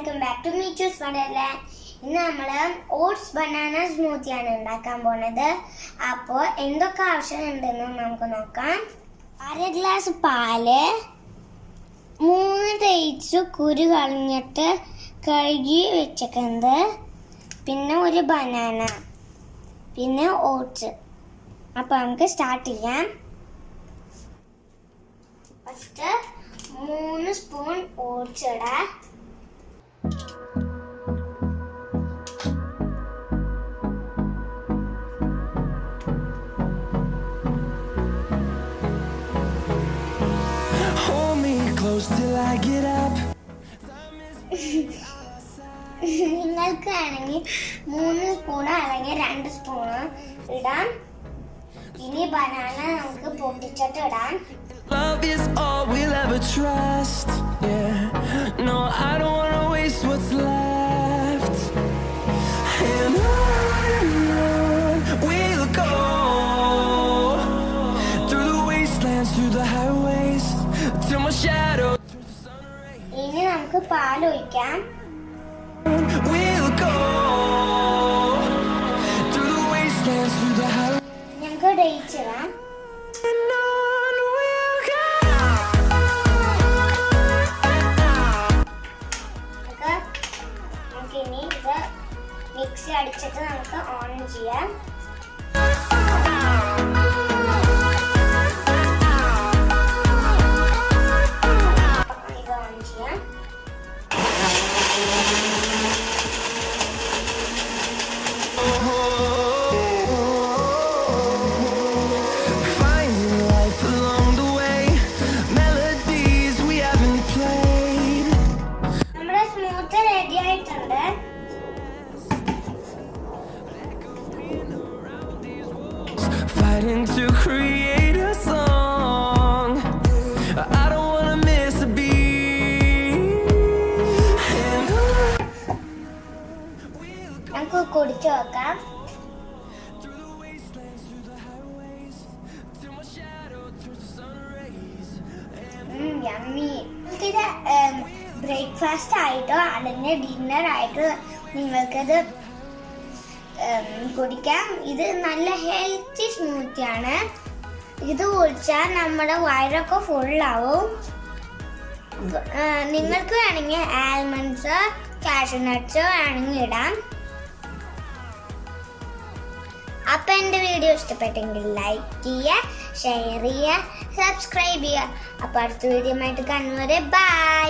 welcome back to Meechu's Wonderland. ഇന്ന് നമ്മൾ oats banana സ്മൂത്തിയാണ് ഉണ്ടാക്കാൻ പോകുന്നത്. അപ്പോൾ എന്തൊക്കെ ആവശ്യമുണ്ടെന്ന് നമുക്ക് നോക്കാം. 1/2 ഗ്ലാസ് പാല്, 3 ഡേറ്റ്സ് കുരു കളഞ്ഞിട്ട് കഴുകി വെച്ചിട്ടുണ്ട്, പിന്നെ ഒരു ബനാന, പിന്നെ ഓട്സ്. അപ്പോൾ നമുക്ക് സ്റ്റാർട്ട് ചെയ്യാം. ഫസ്റ്റ് 3 സ്പൂൺ ഓട്സ് ഇടാം. നിങ്ങൾക്ക് ആണെങ്കിൽ 3 സ്പൂൺ അല്ലെങ്കിൽ 2 സ്പൂൺ ഇടാം. ഇനി ബനാന നമുക്ക് പൊട്ടിച്ചിട്ട് ഇടാം. Love is all we'll ever trust. Yeah. No, I don't want to waste what's left. And on we'll go. Through the wastelands, through the highways, till my shadow. ഇനി നമുക്ക് പാൽ ഒഴിക്കാം. We'll go. Through the wastelands, through the highways. ഞങ്ങൾക്ക് dates ഇടാം. ഇനി ഇത് mixie അടിച്ചിട്ട് നമുക്ക് ഓൺ ചെയ്യാം. ഇത് ഓൺ ചെയ്യാം. നമ്മുടെ സ്മൂത്ത് റെഡി ആയിട്ടുണ്ട്. Fighting to create a song. I don't want to miss a beat. നമുക്ക് കുടിച്ചു നോക്കാം. യമ്മി. ഇത് ബ്രേക്ക്ഫാസ്റ്റ് ആയിട്ടോ അല്ലെങ്കിൽ ഡിന്നർ ആയിട്ടോ നിങ്ങൾക്കത് കുടിക്കാം. ഇത് നല്ല ഹെൽത്തി സ്മൂത്തിയാണ്. ഇത് കുടിച്ചാൽ നമ്മുടെ വയറൊക്കെ ഫുള്ളാവും. നിങ്ങൾക്ക് വേണമെങ്കിൽ ആൽമണ്ട്സ്, കാഷ്യൂ നട്ട്സ് വേണമെങ്കിൽ ഇടാം. അപ്പം എൻ്റെ വീഡിയോ ഇഷ്ടപ്പെട്ടെങ്കിൽ ലൈക്ക് ചെയ്യുക, ഷെയർ ചെയ്യുക, സബ്സ്ക്രൈബ് ചെയ്യുക. അപ്പോൾ അടുത്ത വീഡിയോ ആയിട്ട് കാണുന്നവരെ ബൈ.